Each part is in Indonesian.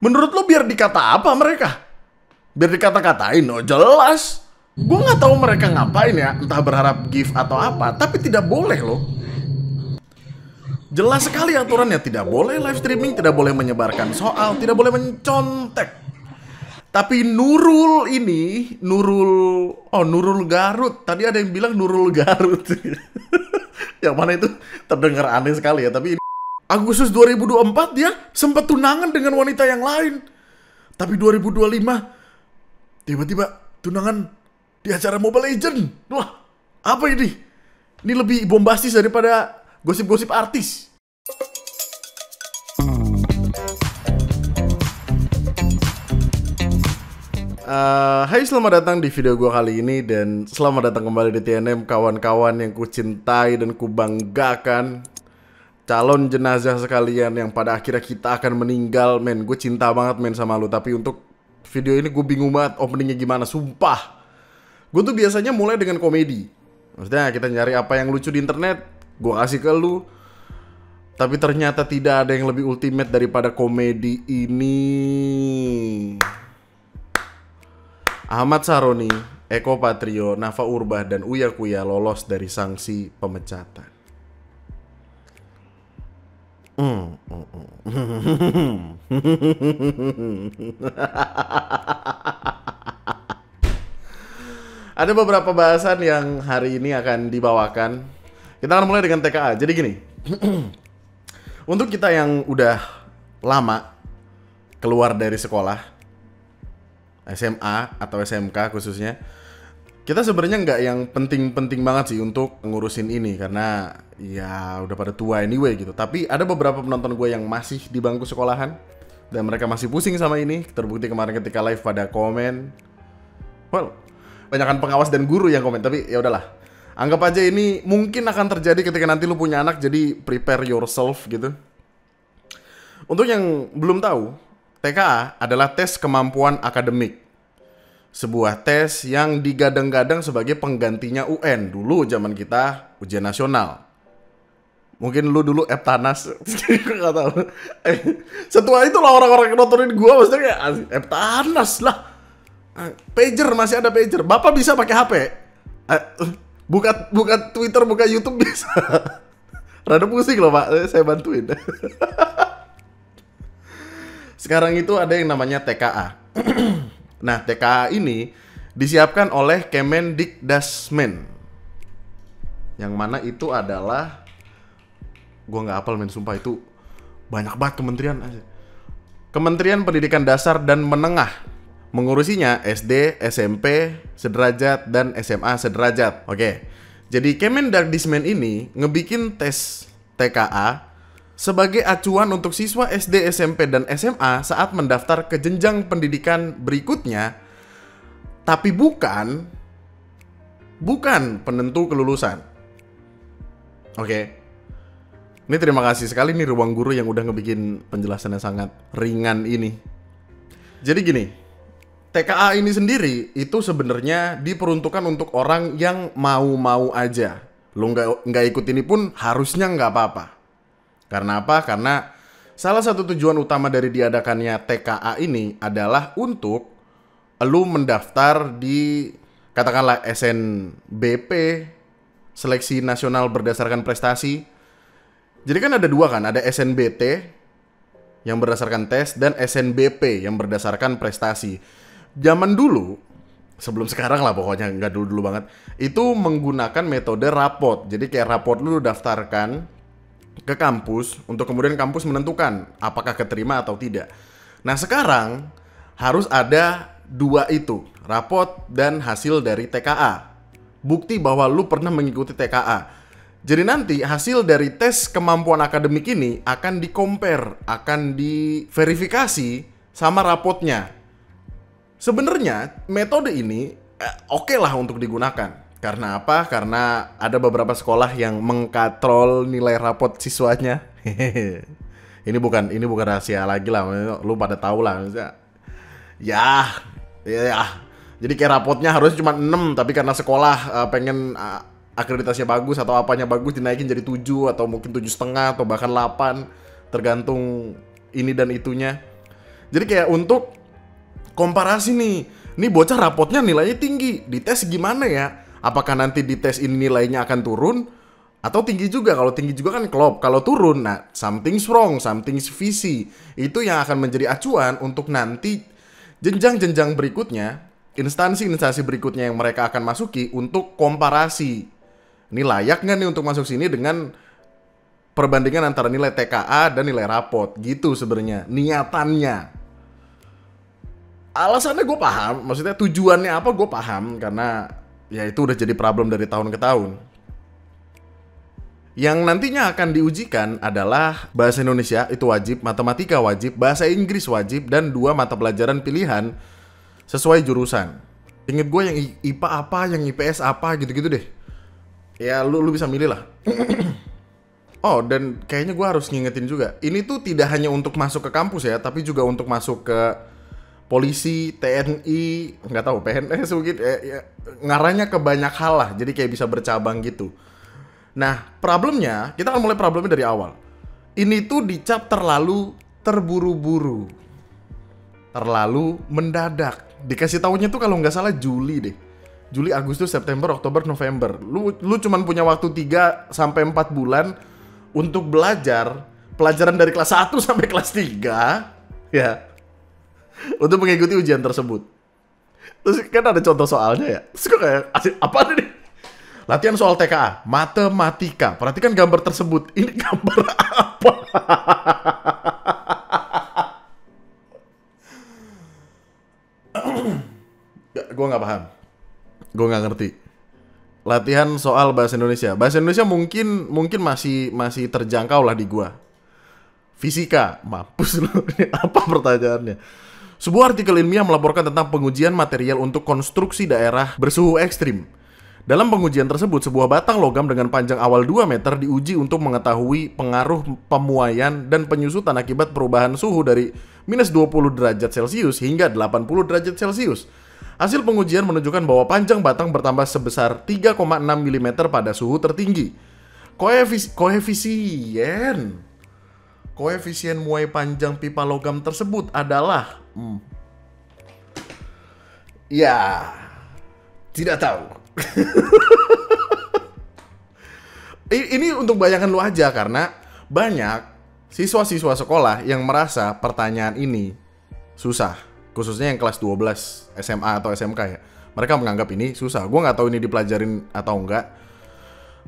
Menurut lo biar dikata apa mereka? Biar dikata-katain? Oh jelas. Gue nggak tahu mereka ngapain ya, entah berharap gift atau apa, tapi tidak boleh loh. Jelas sekali aturannya, tidak boleh live streaming, tidak boleh menyebarkan soal, tidak boleh mencontek. Tapi Nurul ini, Nurul Garut. Tadi ada yang bilang Nurul Garut. Yang mana itu terdengar aneh sekali ya, tapi Agustus 2024 dia sempat tunangan dengan wanita yang lain. Tapi 2025 tiba-tiba tunangan di acara Mobile Legends. Wah, apa ini? Ini lebih bombastis daripada gosip-gosip artis. Hai, selamat datang di video gue kali ini. Dan selamat datang kembali di TNM, kawan-kawan yang kucintai dan kubanggakan. Calon jenazah sekalian yang pada akhirnya kita akan meninggal. Men, gue cinta banget men sama lu. Tapi untuk video ini gue bingung banget openingnya gimana, sumpah. Gue tuh biasanya mulai dengan komedi. Maksudnya kita nyari apa yang lucu di internet, gue kasih ke lu. Tapi ternyata tidak ada yang lebih ultimate daripada komedi ini. Ahmad Saroni, Eko Patrio, Nafa Urbah, dan Uya Kuya lolos dari sanksi pemecatan. Ada beberapa bahasan yang hari ini akan dibawakan. Kita akan mulai dengan TKA. Jadi gini, untuk kita yang udah lama keluar dari sekolah, SMA atau SMK khususnya, kita sebenarnya nggak yang penting-penting banget sih untuk ngurusin ini karena ya udah pada tua anyway gitu. Tapi ada beberapa penonton gue yang masih di bangku sekolahan dan mereka masih pusing sama ini. Terbukti kemarin ketika live pada komen. Well, banyakan pengawas dan guru yang komen, tapi ya udahlah. Anggap aja ini mungkin akan terjadi ketika nanti lu punya anak, jadi prepare yourself gitu. Untuk yang belum tahu, TKA adalah tes kemampuan akademik. Sebuah tes yang digadang-gadang sebagai penggantinya UN. Dulu zaman kita ujian nasional. Mungkin lu dulu Eptanas. Gak tahu. Setua itulah orang-orang yang nontonin gua, maksudnya kayak Eptanas lah. Pager, masih ada pager. Bapak bisa pakai HP. Buka Twitter, buka YouTube bisa. Rada pusing loh Pak, saya bantuin. Sekarang itu ada yang namanya TKA. Nah, TKA ini disiapkan oleh Kemendikdasmen. Yang mana itu adalah, gua nggak hafal men, sumpah itu banyak banget kementerian aja. Kementerian Pendidikan Dasar dan Menengah. Mengurusinya SD, SMP sederajat, dan SMA sederajat. Oke. Jadi Kemendikdasmen ini ngebikin tes TKA sebagai acuan untuk siswa SD, SMP, dan SMA saat mendaftar ke jenjang pendidikan berikutnya, tapi bukan penentu kelulusan. Oke. Ini terima kasih sekali nih Ruang Guru yang udah ngebikin penjelasannya sangat ringan ini. Jadi gini, TKA ini sendiri itu sebenarnya diperuntukkan untuk orang yang mau-mau aja. Lo nggak ikut ini pun harusnya nggak apa-apa. Karena apa? Karena salah satu tujuan utama dari diadakannya TKA ini adalah untuk lu mendaftar di katakanlah SNBP, Seleksi Nasional Berdasarkan Prestasi. Jadi kan ada dua kan, ada SNBT yang berdasarkan tes dan SNBP yang berdasarkan prestasi. Zaman dulu, sebelum sekarang lah pokoknya, nggak dulu-dulu banget, itu menggunakan metode rapot. Jadi kayak rapot lu daftarkan ke kampus untuk kemudian kampus menentukan apakah keterima atau tidak. Nah sekarang harus ada dua itu, rapot dan hasil dari TKA. Bukti bahwa lu pernah mengikuti TKA. Jadi nanti hasil dari tes kemampuan akademik ini akan di-compare, akan diverifikasi sama rapotnya. Sebenarnya metode ini oke lah untuk digunakan. Karena apa? Karena ada beberapa sekolah yang mengkatrol nilai rapot siswanya. Ini bukan rahasia lagi lah. Lu pada tahu lah. Ya. Jadi kayak rapotnya harusnya cuma 6, tapi karena sekolah pengen akreditasinya bagus atau apanya bagus, dinaikin jadi 7 atau mungkin 7,5 atau bahkan 8, tergantung ini dan itunya. Jadi kayak untuk komparasi nih bocah rapotnya nilainya tinggi, dites gimana ya? Apakah nanti di tes ini nilainya akan turun? Atau tinggi juga? Kalau tinggi juga kan klop. Kalau turun, nah something's wrong, something's fishy. Itu yang akan menjadi acuan untuk nanti jenjang-jenjang berikutnya, instansi-instansi berikutnya yang mereka akan masuki untuk komparasi. Ini layak nggak nih untuk masuk sini dengan perbandingan antara nilai TKA dan nilai rapot. Gitu sebenarnya niatannya. Alasannya gue paham, maksudnya tujuannya apa gue paham, karena ya itu udah jadi problem dari tahun ke tahun. Yang nantinya akan diujikan adalah bahasa Indonesia itu wajib, matematika wajib, bahasa Inggris wajib, dan 2 mata pelajaran pilihan sesuai jurusan. Ingat gue yang IPA apa, yang IPS apa, gitu-gitu deh. Ya lu bisa milih lah. Oh, dan kayaknya gue harus ngingetin juga, ini tuh tidak hanya untuk masuk ke kampus ya, tapi juga untuk masuk ke polisi, TNI, nggak tahu, PNS mungkin, ngarahnya ke banyak hal lah, jadi kayak bisa bercabang gitu. Nah, problemnya, kita akan mulai problemnya dari awal. Ini tuh dicap terlalu terburu-buru, terlalu mendadak. Dikasih tahunya tuh kalau nggak salah Juli deh. Juli, Agustus, September, Oktober, November. Lu cuman punya waktu 3 sampai 4 bulan untuk belajar pelajaran dari kelas 1 sampai kelas 3, ya, untuk mengikuti ujian tersebut. Terus kan ada contoh soalnya ya. Terus kok kayak, apa nih? Latihan soal TKA, matematika. Perhatikan gambar tersebut. Ini gambar apa? Gue nggak paham. Gue nggak ngerti. Latihan soal bahasa Indonesia. Bahasa Indonesia mungkin masih terjangkau lah di gua. Fisika, mampus lu. Apa pertanyaannya? Sebuah artikel ilmiah melaporkan tentang pengujian material untuk konstruksi daerah bersuhu ekstrim. Dalam pengujian tersebut, sebuah batang logam dengan panjang awal 2 meter diuji untuk mengetahui pengaruh pemuaian dan penyusutan akibat perubahan suhu dari minus 20 derajat Celcius hingga 80 derajat Celcius. Hasil pengujian menunjukkan bahwa panjang batang bertambah sebesar 3,6 mm pada suhu tertinggi. Koefisien muai panjang pipa logam tersebut adalah... Ya, tidak tahu. Ini untuk bayangan lu aja, karena banyak siswa-siswa sekolah yang merasa pertanyaan ini susah, khususnya yang kelas 12 SMA atau SMK ya. Mereka menganggap ini susah. Gue nggak tahu ini dipelajarin atau enggak,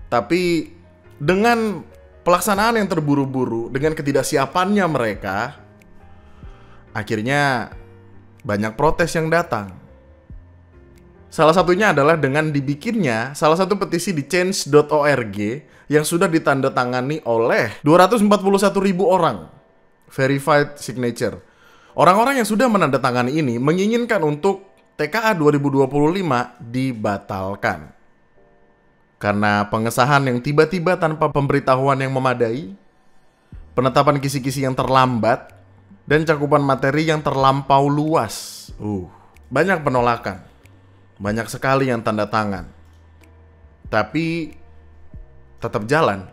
tapi dengan pelaksanaan yang terburu-buru, dengan ketidaksiapannya mereka, akhirnya banyak protes yang datang. Salah satunya adalah dengan dibikinnya salah satu petisi di change.org yang sudah ditandatangani oleh 241.000 orang. Verified signature. Orang-orang yang sudah menandatangani ini menginginkan untuk TKA 2025 dibatalkan. Karena pengesahan yang tiba-tiba tanpa pemberitahuan yang memadai, penetapan kisi-kisi yang terlambat, dan cakupan materi yang terlampau luas. Banyak penolakan. Banyak sekali yang tanda tangan. Tapi tetap jalan.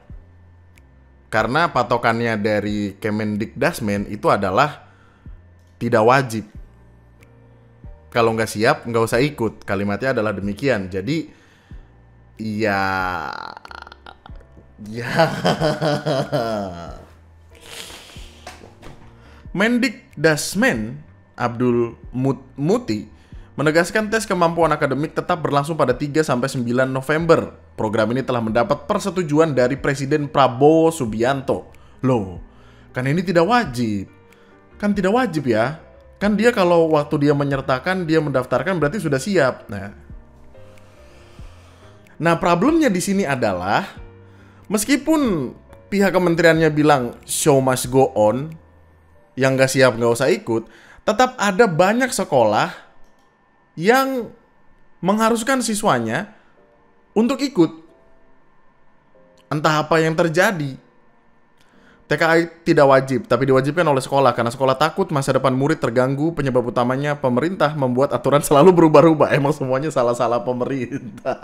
Karena patokannya dari Kemendikdasmen itu adalah tidak wajib. Kalau nggak siap, nggak usah ikut. Kalimatnya adalah demikian. Jadi, ya... Mendikdasmen Abdul Muti menegaskan tes kemampuan akademik tetap berlangsung pada 3-9 November. Program ini telah mendapat persetujuan dari Presiden Prabowo Subianto. Loh, kan ini tidak wajib. Kan tidak wajib ya. Kan dia kalau waktu dia menyertakan, dia mendaftarkan berarti sudah siap. Nah, problemnya di sini adalah meskipun pihak kementeriannya bilang show must go on, yang nggak siap nggak usah ikut, tetap ada banyak sekolah yang mengharuskan siswanya untuk ikut. Entah apa yang terjadi. TKA tidak wajib, tapi diwajibkan oleh sekolah karena sekolah takut masa depan murid terganggu. Penyebab utamanya pemerintah membuat aturan selalu berubah-ubah. Emang semuanya salah-salah pemerintah.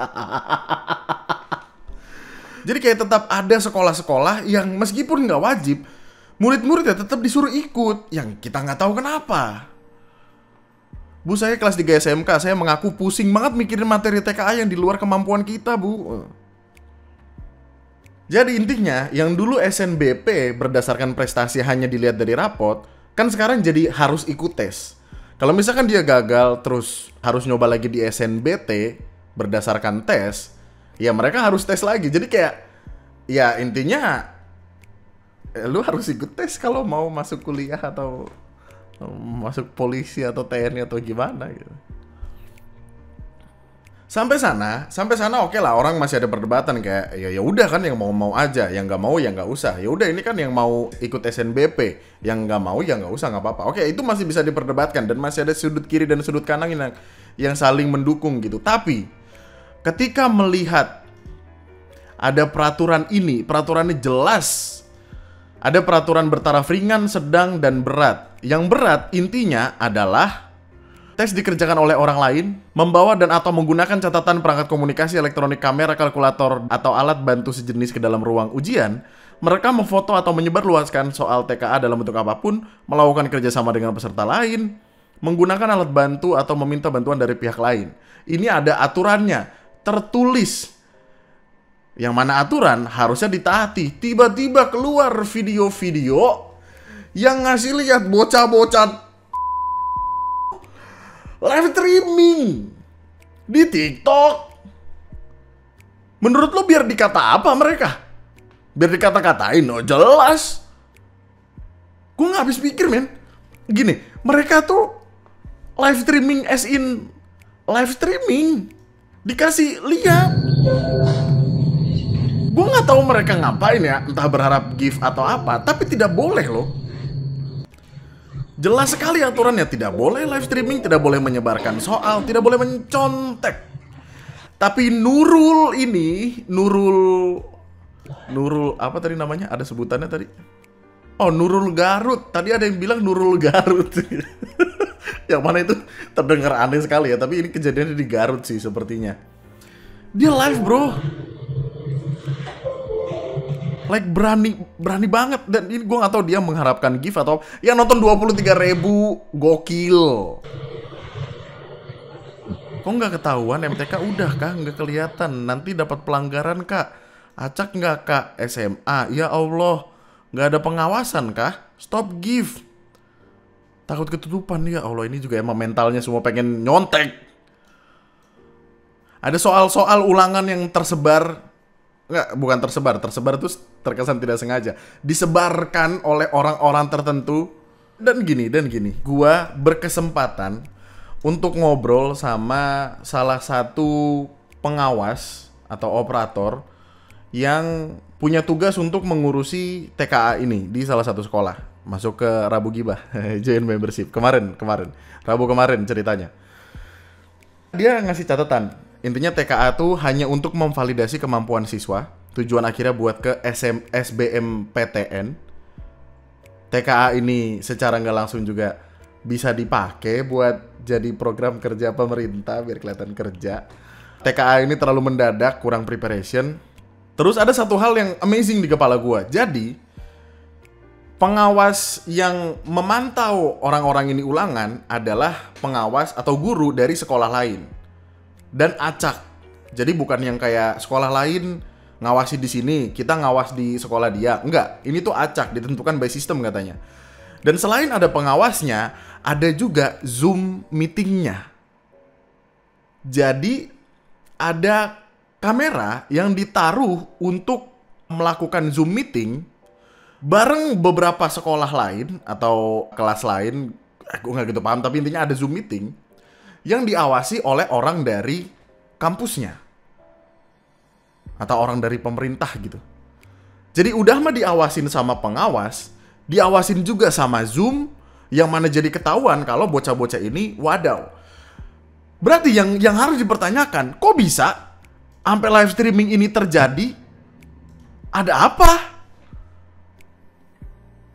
Jadi kayak tetap ada sekolah-sekolah yang meskipun nggak wajib, Murid-murid ya tetap disuruh ikut, yang kita nggak tahu kenapa. Bu, saya kelas 3 SMK, saya mengaku pusing banget mikirin materi TKA yang di luar kemampuan kita, Bu. Jadi intinya, yang dulu SNBP berdasarkan prestasi hanya dilihat dari rapot, kan sekarang jadi harus ikut tes. Kalau misalkan dia gagal terus harus nyoba lagi di SNBT berdasarkan tes, ya mereka harus tes lagi. Jadi kayak, ya intinya, lu harus ikut tes kalau mau masuk kuliah atau masuk polisi atau TNI atau gimana gitu. Sampai sana oke lah, orang masih ada perdebatan kayak ya udah kan, yang mau aja, yang nggak mau ya nggak usah. Ya udah, ini kan yang mau ikut SNBP, yang nggak mau ya nggak usah, nggak apa-apa. Oke, itu masih bisa diperdebatkan dan masih ada sudut kiri dan sudut kanan yang saling mendukung gitu. Tapi ketika melihat ada peraturan ini, peraturannya jelas. Ada peraturan bertaraf ringan, sedang, dan berat. Yang berat intinya adalah tes dikerjakan oleh orang lain, membawa dan atau menggunakan catatan perangkat komunikasi elektronik, kamera, kalkulator, atau alat bantu sejenis ke dalam ruang ujian, merekam, memfoto, atau menyebarluaskan soal TKA dalam bentuk apapun, melakukan kerjasama dengan peserta lain, menggunakan alat bantu atau meminta bantuan dari pihak lain. Ini ada aturannya, tertulis. Yang mana aturan harusnya ditaati. Tiba-tiba keluar video-video yang ngasih lihat bocah-bocah live streaming di TikTok. Menurut lo biar dikata apa mereka? Biar dikata-katain? Oh jelas. Gue gak habis pikir, men. Gini, mereka tuh live streaming as in live streaming. Dikasih lihat. Gue gak tahu mereka ngapain ya, entah berharap gift atau apa, tapi tidak boleh loh. Jelas sekali aturannya, tidak boleh live streaming, tidak boleh menyebarkan soal, tidak boleh mencontek. Tapi Nurul ini, Nurul apa tadi namanya? Ada sebutannya tadi. Oh, Nurul Garut. Tadi ada yang bilang Nurul Garut. Yang mana itu terdengar aneh sekali ya, tapi ini kejadiannya di Garut sih sepertinya. Dia live, bro. Like berani banget. Dan ini gue gak tahu dia mengharapkan gift atau yang nonton 23.000 gokil. Kok nggak ketahuan MTK udah kah? Nggak kelihatan. Nanti dapat pelanggaran kak. Acak nggak kak? SMA. Ya Allah. Nggak ada pengawasan kah? Stop gift. Takut ketutupan. Ya Allah, ini juga emang mentalnya semua pengen nyontek. Ada soal-soal ulangan yang tersebar. Bukan tersebar itu terkesan tidak sengaja. Disebarkan oleh orang-orang tertentu. Dan gini, gua berkesempatan untuk ngobrol sama salah satu pengawas atau operator yang punya tugas untuk mengurusi TKA ini di salah satu sekolah. Masuk ke Rabu Gibah, join membership. Kemarin, Rabu kemarin ceritanya. Dia ngasih catatan. Intinya TKA tuh hanya untuk memvalidasi kemampuan siswa. Tujuan akhirnya buat ke SBMPTN. TKA ini secara nggak langsung juga bisa dipakai buat jadi program kerja pemerintah biar kelihatan kerja. TKA ini terlalu mendadak, kurang preparation. Terus ada satu hal yang amazing di kepala gue. Jadi pengawas yang memantau orang-orang ini ulangan adalah pengawas atau guru dari sekolah lain. Dan acak. Jadi bukan yang kayak sekolah lain ngawasi di sini, kita ngawas di sekolah dia. Enggak, ini tuh acak, ditentukan by system katanya. Dan selain ada pengawasnya, ada juga Zoom meetingnya. Jadi ada kamera yang ditaruh untuk melakukan Zoom meeting bareng beberapa sekolah lain atau kelas lain. Gue nggak gitu paham, tapi intinya ada Zoom meeting yang diawasi oleh orang dari kampusnya atau orang dari pemerintah gitu. Jadi udah mah diawasin sama pengawas, diawasin juga sama Zoom, yang mana jadi ketahuan kalau bocah-bocah ini wadaw. Berarti yang harus dipertanyakan, kok bisa sampai live streaming ini terjadi? Ada apa?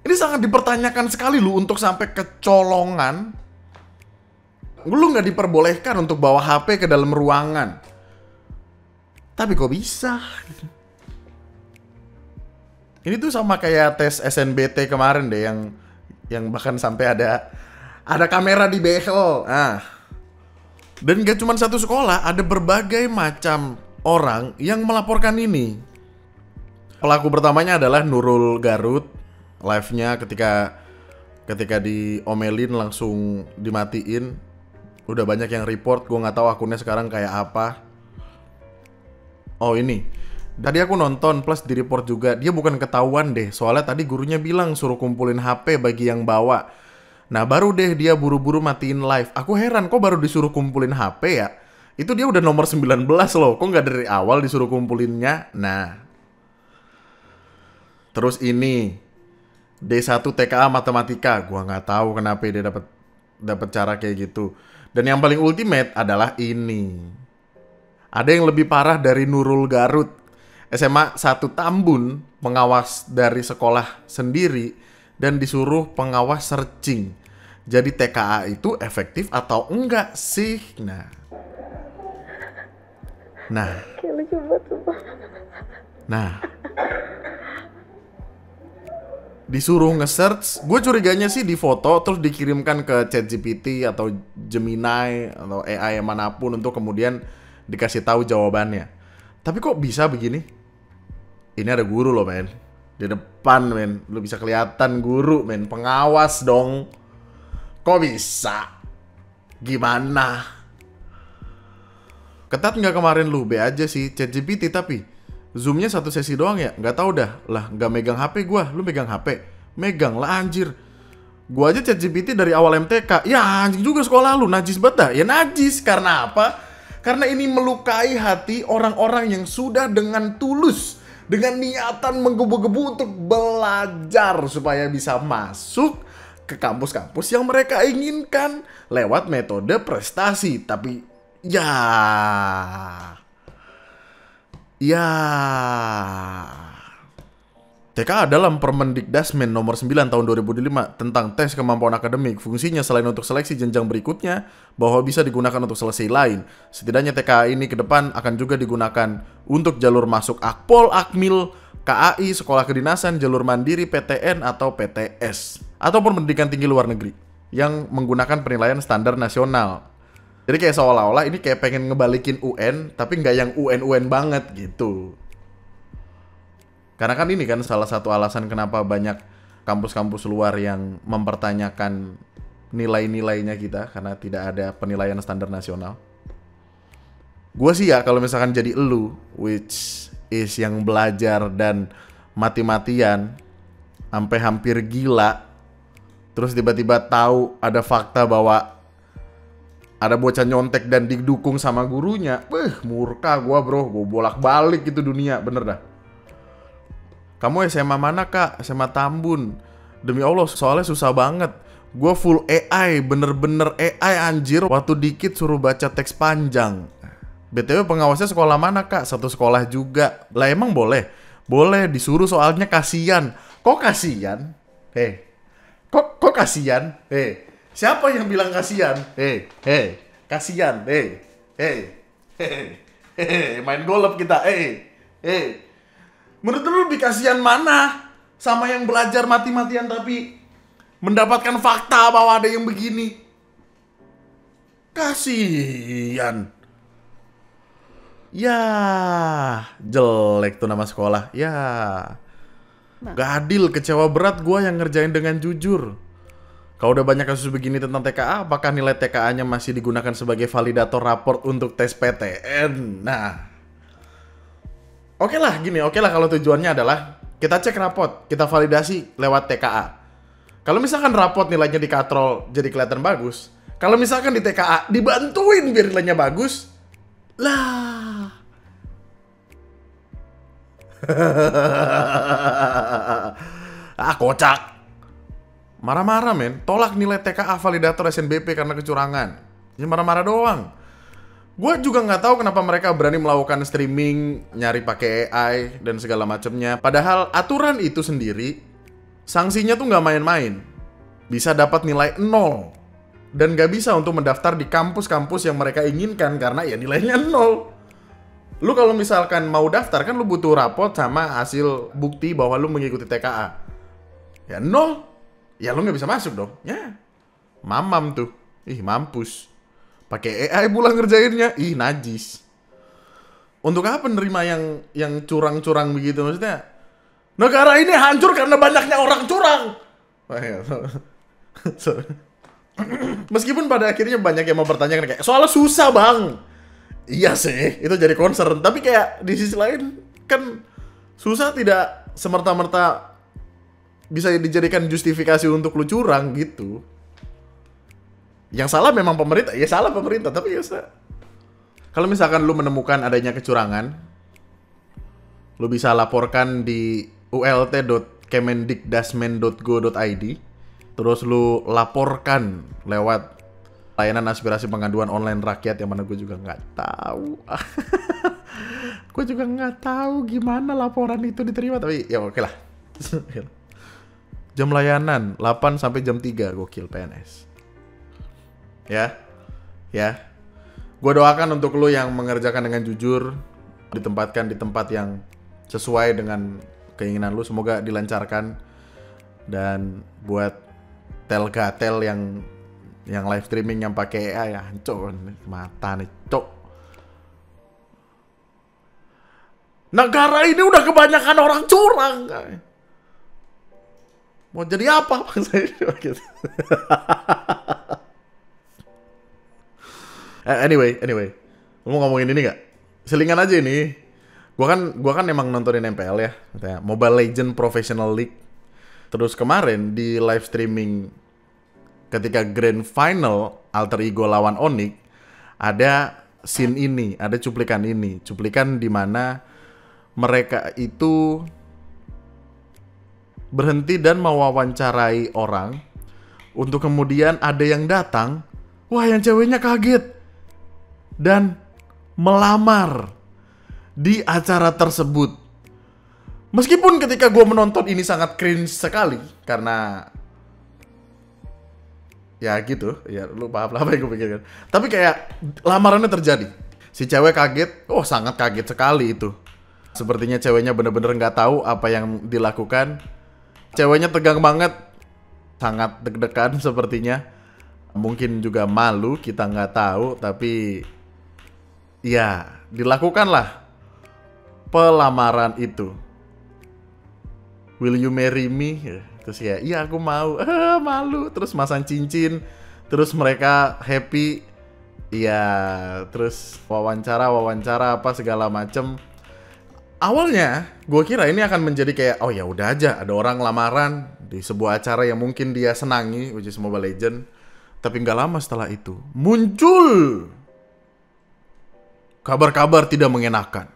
Ini sangat dipertanyakan sekali lu untuk sampai kecolongan. Lu nggak diperbolehkan untuk bawa HP ke dalam ruangan. Tapi kok bisa? Ini tuh sama kayak tes SNBT kemarin deh, yang bahkan sampai ada kamera di behel. Nah, dan gak cuma satu sekolah, ada berbagai macam orang yang melaporkan ini. Pelaku pertamanya adalah Nurul Garut. Live-nya ketika diomelin langsung dimatiin. Udah banyak yang report, gue nggak tahu akunnya sekarang kayak apa. Oh ini, tadi aku nonton plus di report juga. Dia bukan ketahuan deh, soalnya tadi gurunya bilang suruh kumpulin HP bagi yang bawa. Nah baru deh dia buru-buru matiin live. Aku heran kok baru disuruh kumpulin HP ya. Itu dia udah nomor 19 loh, kok nggak dari awal disuruh kumpulinnya. Nah, terus ini D1 TKA Matematika. Gua nggak tahu kenapa dia dapat cara kayak gitu. Dan yang paling ultimate adalah ini. Ada yang lebih parah dari Nurul Garut. SMA 1 Tambun, pengawas dari sekolah sendiri dan disuruh pengawas searching. Jadi TKA itu efektif atau enggak sih? Nah. Disuruh nge-search, gue curiganya sih di foto terus dikirimkan ke ChatGPT atau Gemini atau AI manapun untuk kemudian dikasih tahu jawabannya. Tapi kok bisa begini? Ini ada guru loh men, di depan men, lu bisa kelihatan guru men, pengawas dong. Kok bisa? Gimana? Ketat nggak kemarin lu? B aja sih ChatGPT tapi Zoom-nya satu sesi doang ya? Nggak tahu dah. Lah, nggak megang HP gua. Lu megang HP? Megang lah anjir. Gua aja ChatGPT dari awal MTK. Ya anjing juga sekolah lu. Najis banget dah. Ya najis. Karena apa? Karena ini melukai hati orang-orang yang sudah dengan tulus, dengan niatan menggebu-gebu untuk belajar supaya bisa masuk ke kampus-kampus yang mereka inginkan lewat metode prestasi. Tapi Ya, TKA dalam Permendikdasmen nomor 9 tahun 2005 tentang tes kemampuan akademik, fungsinya selain untuk seleksi jenjang berikutnya, bahwa bisa digunakan untuk seleksi lain. Setidaknya TKA ini ke depan akan juga digunakan untuk jalur masuk Akpol, Akmil, KAI, Sekolah Kedinasan, jalur mandiri, PTN atau PTS, ataupun pendidikan tinggi luar negeri yang menggunakan penilaian standar nasional. Jadi kayak seolah-olah ini kayak pengen ngebalikin UN, tapi nggak yang UN banget gitu. Karena kan ini kan salah satu alasan kenapa banyak kampus-kampus luar yang mempertanyakan nilai-nilainya kita, karena tidak ada penilaian standar nasional. Gue sih ya kalau misalkan jadi elu, which is yang belajar dan mati-matian, sampai hampir gila, terus tiba-tiba tahu ada fakta bahwa ada bocah nyontek dan didukung sama gurunya. Murka gua bro, gua bolak-balik gitu dunia, bener dah. Kamu SMA mana kak? SMA Tambun. Demi Allah, soalnya susah banget. Gua full AI, bener-bener AI anjir. Waktu dikit suruh baca teks panjang. BTW pengawasnya sekolah mana kak? Satu sekolah juga. Lah emang boleh? Boleh, disuruh soalnya kasihan. Kok kasihan? Kok kasihan? Siapa yang bilang kasihan? Kasihan. Main golf kita. Menurut lu lebih kasihan mana? Sama yang belajar mati-matian tapi mendapatkan fakta bahwa ada yang begini. Kasihan. Ya, jelek tuh nama sekolah. Ya. Gak adil, kecewa berat gue yang ngerjain dengan jujur. Kalau udah banyak kasus begini tentang TKA, apakah nilai TKA-nya masih digunakan sebagai validator raport untuk tes PTN? Nah, oke lah kalau tujuannya adalah kita cek raport, kita validasi lewat TKA. Kalau misalkan raport nilainya di katrol jadi kelihatan bagus, kalau misalkan di TKA dibantuin biar nilainya bagus, lah. Kocak. Marah-marah men, tolak nilai TKA validator SNBP karena kecurangan. Ini marah-marah doang. Gue juga nggak tahu kenapa mereka berani melakukan streaming, nyari pakai AI dan segala macamnya. Padahal aturan itu sendiri, sanksinya tuh nggak main-main. Bisa dapat nilai 0 dan nggak bisa untuk mendaftar di kampus-kampus yang mereka inginkan karena ya nilainya 0. Lu kalau misalkan mau daftar kan lu butuh raport sama hasil bukti bahwa lu mengikuti TKA. Ya nol. Ya lu nggak bisa masuk dong. Ya. Mamam tuh. Ih, mampus. Pakai AI pula ngerjainnya. Ih, najis. Untuk apa nerima yang curang-curang begitu maksudnya? Negara ini hancur karena banyaknya orang curang. Meskipun pada akhirnya banyak yang mempertanyakan kayak soalnya susah, Bang. Iya sih, itu jadi concern. Tapi kayak di sisi lain kan susah tidak semerta-merta bisa dijadikan justifikasi untuk lu curang gitu. Yang salah memang pemerintah, ya salah pemerintah. Tapi ya kalau misalkan lu menemukan adanya kecurangan, lu bisa laporkan di ult.kemendikdasmen.go.id. Terus lu laporkan lewat layanan aspirasi pengaduan online rakyat yang mana gue juga nggak tahu. Gue juga nggak tahu gimana laporan itu diterima, tapi ya oke lah. Jam layanan 8 sampai jam 3, gokil PNS. Ya. Gue doakan untuk lo yang mengerjakan dengan jujur, ditempatkan di tempat yang sesuai dengan keinginan lo, semoga dilancarkan. Dan buat telgatel yang live streaming yang pakai AI ya, cok, mata nih, cok. Negara ini udah kebanyakan orang curang. Mau jadi apa bangsa ini? Anyway, lu mau ngomongin ini nggak? Selingan aja ini. Gua kan emang nontonin MPL ya, katanya Mobile Legend Professional League. Terus kemarin di live streaming ketika Grand Final Alter Ego lawan Onyx, ada scene ini, ada cuplikan ini. Cuplikan di mana mereka itu berhenti dan mewawancarai orang untuk kemudian ada yang datang, wah yang ceweknya kaget dan melamar di acara tersebut. Meskipun ketika gue menonton ini sangat cringe sekali karena ya gitu, ya lu paham lah apa yang gue pikirkan. Tapi kayak lamarannya terjadi. Si cewek kaget, oh sangat kaget sekali itu. Sepertinya ceweknya bener-bener nggak tahu apa yang dilakukan. Ceweknya tegang banget, sangat deg-degan sepertinya. Mungkin juga malu, kita nggak tahu. Tapi ya dilakukanlah pelamaran itu. Will you marry me? Terus ya, iya aku mau. Malu. Terus masang cincin. Terus mereka happy. Iya, terus wawancara apa segala macem. Awalnya gue kira ini akan menjadi kayak, oh ya udah aja, ada orang lamaran di sebuah acara yang mungkin dia senangi, which is Mobile Legend. Tapi nggak lama setelah itu muncul kabar-kabar tidak mengenakan.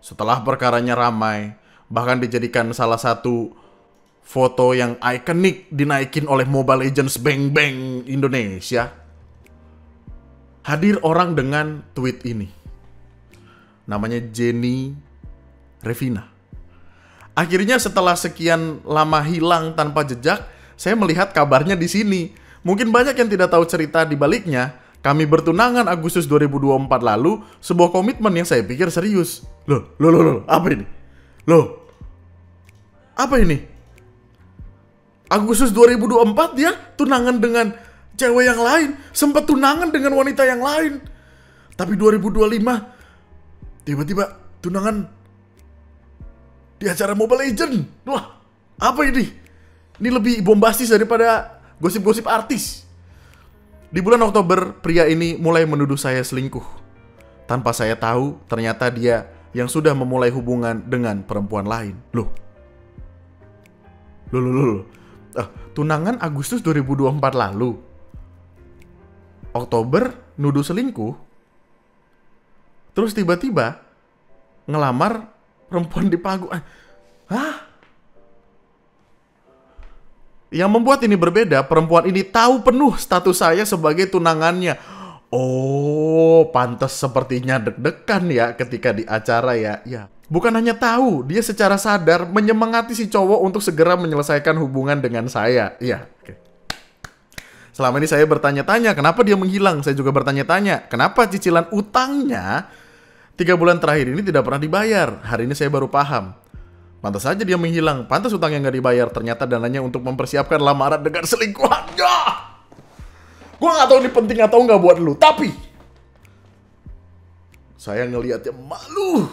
Setelah perkaranya ramai, bahkan dijadikan salah satu foto yang ikonik dinaikin oleh Mobile Legends Bang Bang Indonesia. Hadir orang dengan tweet ini. Namanya Jenny Revina. Akhirnya setelah sekian lama hilang tanpa jejak, saya melihat kabarnya di sini. Mungkin banyak yang tidak tahu cerita di baliknya. Kami bertunangan Agustus 2024 lalu, sebuah komitmen yang saya pikir serius. Loh, apa ini? Loh, apa ini? Agustus 2024 dia tunangan dengan cewek yang lain, sempat tunangan dengan wanita yang lain. Tapi 2025 tiba-tiba tunangan di acara Mobile Legend. Wah, apa ini? Ini lebih bombastis daripada gosip-gosip artis. Di bulan Oktober, pria ini mulai menuduh saya selingkuh. Tanpa saya tahu, ternyata dia yang sudah memulai hubungan dengan perempuan lain. Loh. Tunangan Agustus 2024 lalu. Oktober nuduh selingkuh. Terus tiba-tiba ngelamar perempuan di panggung. Hah? Yang membuat ini berbeda, perempuan ini tahu penuh status saya sebagai tunangannya. Oh, pantas sepertinya deg-degan ya ketika di acara ya. Ya. Bukan hanya tahu, dia secara sadar menyemangati si cowok untuk segera menyelesaikan hubungan dengan saya. Iya, oke. Selama ini saya bertanya-tanya, kenapa dia menghilang? Saya juga bertanya-tanya, kenapa cicilan utangnya 3 bulan terakhir ini tidak pernah dibayar. Hari ini saya baru paham. Pantas saja dia menghilang. Pantas utang yang nggak dibayar. Ternyata dananya untuk mempersiapkan lamaran dengan selingkuhannya. Gue nggak tahu ini penting atau nggak buat lu. Tapi saya ngelihatnya malu.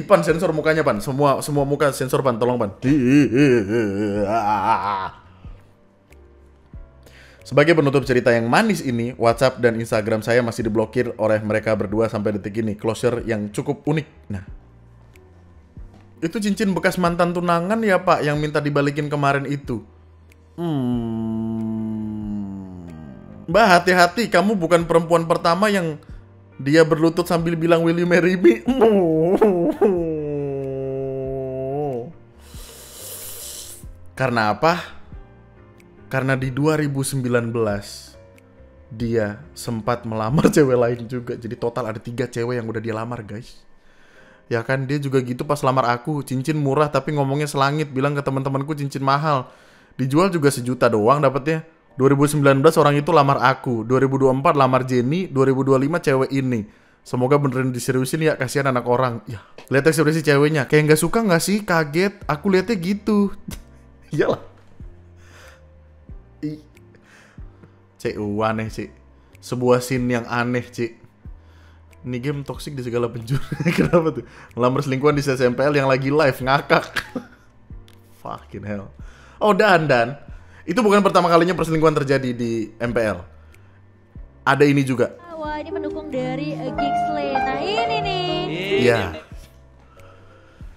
Pan sensor mukanya pan. Semua muka sensor pan. Tolong pan. Sebagai penutup cerita yang manis ini, WhatsApp dan Instagram saya masih diblokir oleh mereka berdua sampai detik ini. Closure yang cukup unik. Nah, itu cincin bekas mantan tunangan ya Pak yang minta dibalikin kemarin itu. Mbak, hati-hati, kamu bukan perempuan pertama yang dia berlutut sambil bilang will you marry me. Karena apa? Karena di 2019 dia sempat melamar cewek lain juga. Jadi total ada 3 cewek yang udah dia lamar guys. Ya kan, dia juga gitu pas lamar aku. Cincin murah tapi ngomongnya selangit. Bilang ke teman-temanku cincin mahal. Dijual juga 1 juta doang dapetnya. 2019 orang itu lamar aku. 2024 lamar Jenny. 2025 cewek ini. Semoga beneran diseriusin ya, kasihan anak orang. Ya, lihat ekspresi ceweknya. Kayak gak suka gak sih? Kaget. Aku lihatnya gitu. Iyalah. Cik, aneh cik. Sebuah scene yang aneh cik. Ini game toksik di segala penjuru. Kenapa tuh? Melamar selingkuhan di SMPL yang lagi live ngakak. Fucking hell. Oh dan itu bukan pertama kalinya perselingkuhan terjadi di MPL. Ada ini juga. Wah, ini pendukung dari Gigsley. Nah ini nih. Iya.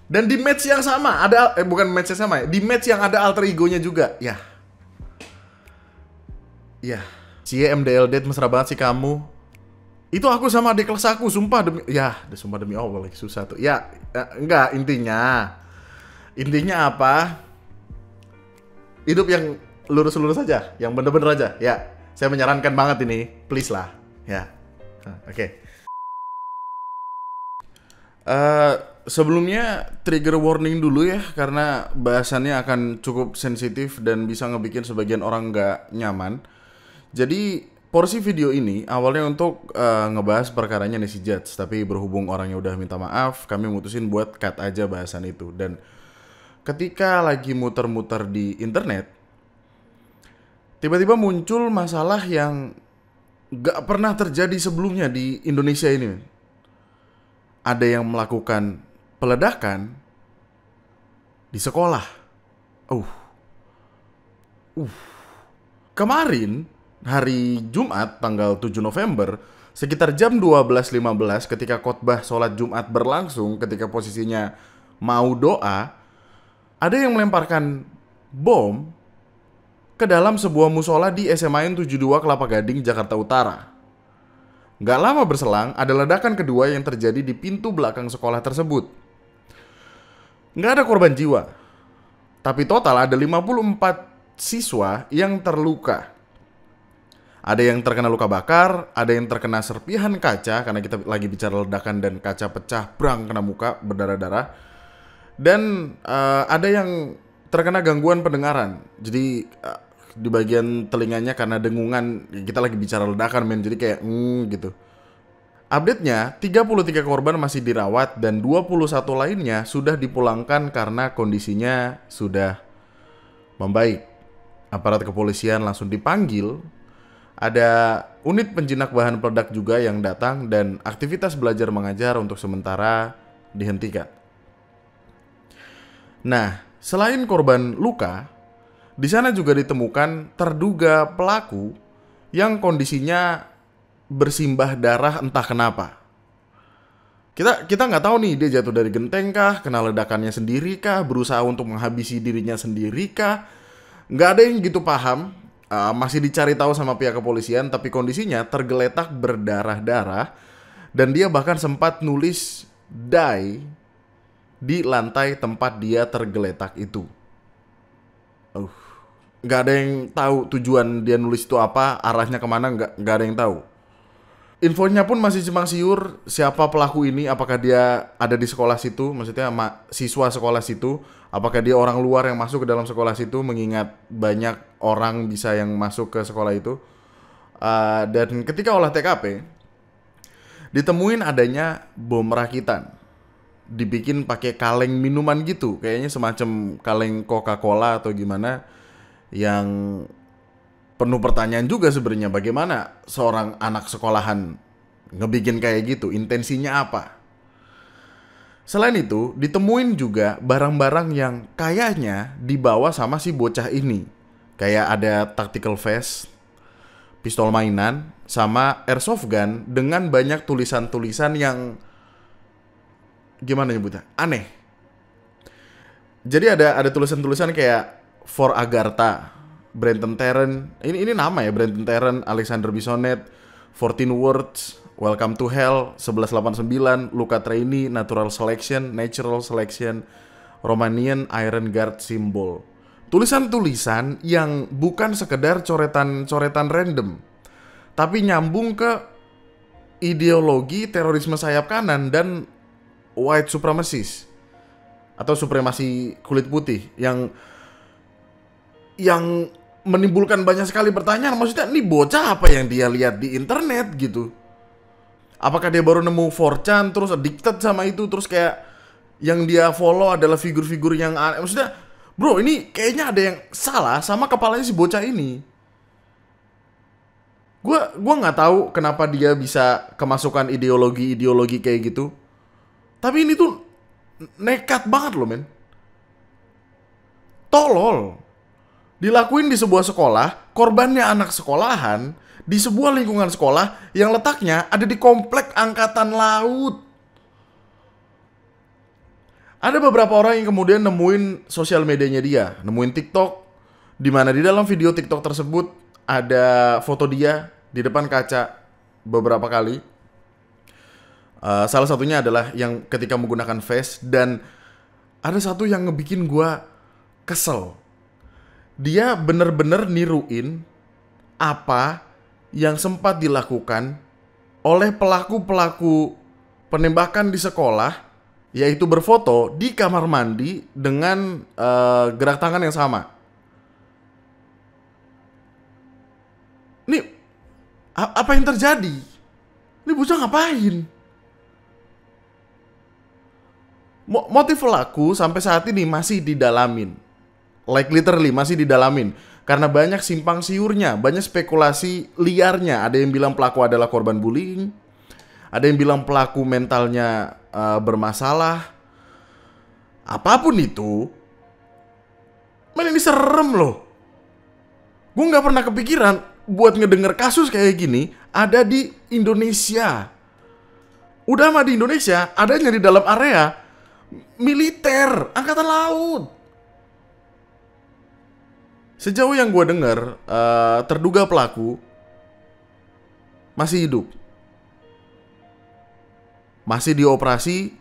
Dan di match yang sama ada bukan match yang sama ya. Di match yang ada alter egonya juga. Ya. Ya. Cie MDL date mesra banget sih kamu. Itu aku sama adik kelas aku, sumpah demi sumpah demi Allah lagi susah tuh. Ya, enggak, intinya apa? Hidup yang lurus-lurus aja, yang bener-bener aja. Ya, saya menyarankan banget ini, please lah. Ya, oke. Sebelumnya trigger warning dulu ya, karena bahasannya akan cukup sensitif dan bisa ngebikin sebagian orang nggak nyaman. Jadi porsi video ini awalnya untuk ngebahas perkaranya Nessy Judge, tapi berhubung orangnya udah minta maaf, kami mutusin buat cut aja bahasan itu. Dan ketika lagi muter-muter di internet, tiba-tiba muncul masalah yang gak pernah terjadi sebelumnya di Indonesia ini. Ada yang melakukan peledakan di sekolah. Kemarin hari Jumat tanggal 7 November sekitar jam 12.15 ketika khotbah sholat Jumat berlangsung, ketika posisinya mau doa, ada yang melemparkan bom ke dalam sebuah musola di SMAN 72 Kelapa Gading, Jakarta Utara. Gak lama berselang, ada ledakan kedua yang terjadi di pintu belakang sekolah tersebut. Gak ada korban jiwa, tapi total ada 54 siswa yang terluka. Ada yang terkena luka bakar, ada yang terkena serpihan kaca, karena kita lagi bicara ledakan dan kaca pecah, brang, kena muka, berdarah-darah. Dan ada yang terkena gangguan pendengaran. Jadi di bagian telinganya karena dengungan, kita lagi bicara ledakan men, jadi kayak gitu. Update-nya, 33 korban masih dirawat dan 21 lainnya sudah dipulangkan karena kondisinya sudah membaik. Aparat kepolisian langsung dipanggil. Ada unit penjinak bahan peledak juga yang datang dan aktivitas belajar mengajar untuk sementara dihentikan. Nah, selain korban luka, di sana juga ditemukan terduga pelaku yang kondisinya bersimbah darah entah kenapa. Kita nggak tahu nih, dia jatuh dari genteng kah, kena ledakannya sendiri kah, berusaha untuk menghabisi dirinya sendiri kah. Nggak ada yang gitu paham. Masih dicari tahu sama pihak kepolisian, tapi kondisinya tergeletak berdarah-darah dan dia bahkan sempat nulis die di lantai tempat dia tergeletak itu. Nggak ada yang tahu tujuan dia nulis itu apa, arahnya kemana, nggak ada yang tahu. Infonya pun masih simpang siur siapa pelaku ini, apakah dia ada di sekolah situ, maksudnya siswa sekolah situ, apakah dia orang luar yang masuk ke dalam sekolah situ, mengingat banyak orang bisa yang masuk ke sekolah itu, Dan ketika olah TKP, ditemuin adanya bom rakitan. Dibikin pakai kaleng minuman gitu, kayaknya semacam kaleng Coca-Cola atau gimana, yang penuh pertanyaan juga sebenarnya, bagaimana seorang anak sekolahan ngebikin kayak gitu, intensinya apa. Selain itu, ditemuin juga barang-barang yang kayaknya dibawa sama si bocah ini. Kayak ada tactical vest, pistol mainan, sama airsoft gun dengan banyak tulisan-tulisan yang gimana nyebutnya? Aneh. Jadi ada tulisan-tulisan kayak For Agartha, Brenton Tarrant. Ini nama ya, Brenton Tarrant, Alexander Bissonette, 14 Words, Welcome to Hell, 1189, Luca Traini, Natural Selection, Romanian Iron Guard Symbol. Tulisan-tulisan yang bukan sekedar coretan-coretan random, tapi nyambung ke ideologi terorisme sayap kanan dan white supremacist atau supremasi kulit putih yang menimbulkan banyak sekali pertanyaan. Maksudnya ini bocah apa yang dia lihat di internet gitu? Apakah dia baru nemu 4chan terus addicted sama itu, terus kayak yang dia follow adalah figur-figur yang aneh? Maksudnya, bro, ini kayaknya ada yang salah sama kepalanya si bocah ini. Gua nggak tahu kenapa dia bisa kemasukan ideologi kayak gitu. Tapi ini tuh nekat banget loh, men. Tolol. Dilakuin di sebuah sekolah, korbannya anak sekolahan, di sebuah lingkungan sekolah yang letaknya ada di komplek angkatan laut. Ada beberapa orang yang kemudian nemuin sosial medianya dia, nemuin TikTok, di mana di dalam video TikTok tersebut ada foto dia di depan kaca beberapa kali. Salah satunya adalah yang ketika menggunakan vest, dan ada satu yang ngebikin gua kesel. Dia bener-bener niruin apa yang sempat dilakukan oleh pelaku-pelaku penembakan di sekolah, yaitu berfoto di kamar mandi dengan gerak tangan yang sama. Nih, apa yang terjadi? Ini bocah ngapain? Motif pelaku sampai saat ini masih didalamin. Like literally masih didalamin. Karena banyak simpang siurnya, banyak spekulasi liarnya. Ada yang bilang pelaku adalah korban bullying, ada yang bilang pelaku mentalnya bermasalah. Apapun itu, men, ini serem loh. Gue gak pernah kepikiran buat ngedenger kasus kayak gini ada di Indonesia. Udah mah di Indonesia, adanya di dalam area militer, angkatan laut. Sejauh yang gue dengar, terduga pelaku masih hidup, masih dioperasi,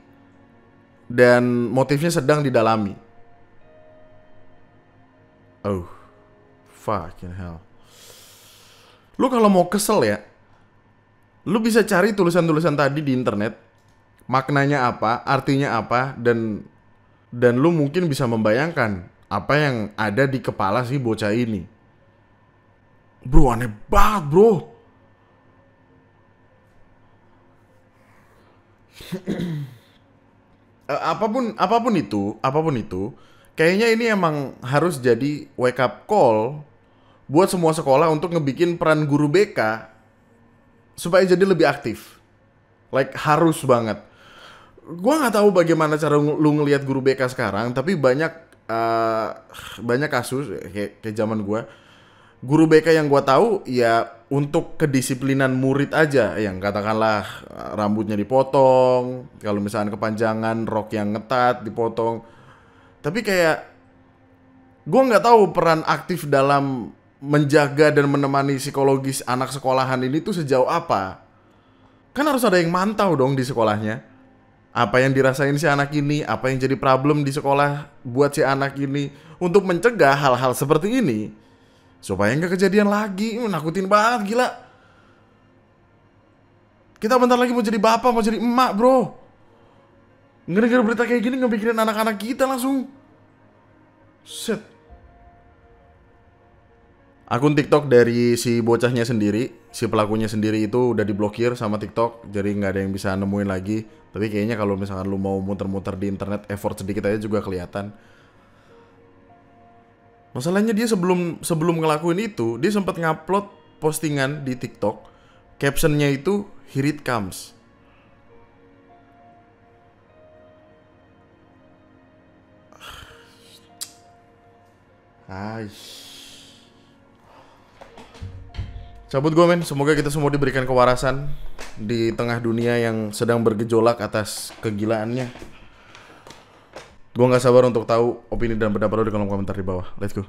dan motifnya sedang didalami. Oh, fucking hell. Lu kalau mau kesel ya, lu bisa cari tulisan-tulisan tadi di internet, maknanya apa, artinya apa, dan lu mungkin bisa membayangkan apa yang ada di kepala si bocah ini. Bro, aneh banget, bro. Apapun itu, kayaknya ini emang harus jadi wake up call buat semua sekolah untuk ngebikin peran guru BK supaya jadi lebih aktif. Like, harus banget. Gua nggak tahu bagaimana cara lu ngelihat guru BK sekarang, tapi banyak kasus kayak zaman gua. Guru BK yang gua tahu ya untuk kedisiplinan murid aja, yang katakanlah rambutnya dipotong, kalau misalnya kepanjangan, rok yang ngetat dipotong. Tapi kayak gua nggak tahu peran aktif dalam menjaga dan menemani psikologis anak sekolahan ini tuh sejauh apa. Kan harus ada yang mantau dong di sekolahnya. Apa yang dirasain si anak ini, apa yang jadi problem di sekolah buat si anak ini, untuk mencegah hal-hal seperti ini supaya nggak kejadian lagi. Nakutin banget, gila. Kita bentar lagi mau jadi bapak, mau jadi emak, bro. Ngeri-ngeri berita kayak gini ngebikirin anak-anak kita langsung. Shit. Akun TikTok dari si bocahnya sendiri, si pelakunya sendiri itu udah diblokir sama TikTok, jadi nggak ada yang bisa nemuin lagi. Tapi kayaknya kalau misalkan lu mau muter-muter di internet, effort sedikit aja juga kelihatan. Masalahnya dia sebelum ngelakuin itu, dia sempat ngupload postingan di TikTok, captionnya itu "Here it comes". Aish. Cabut gue men, semoga kita semua diberikan kewarasan di tengah dunia yang sedang bergejolak atas kegilaannya. Gue gak sabar untuk tahu opini dan pendapat lo di kolom komentar di bawah. Let's go.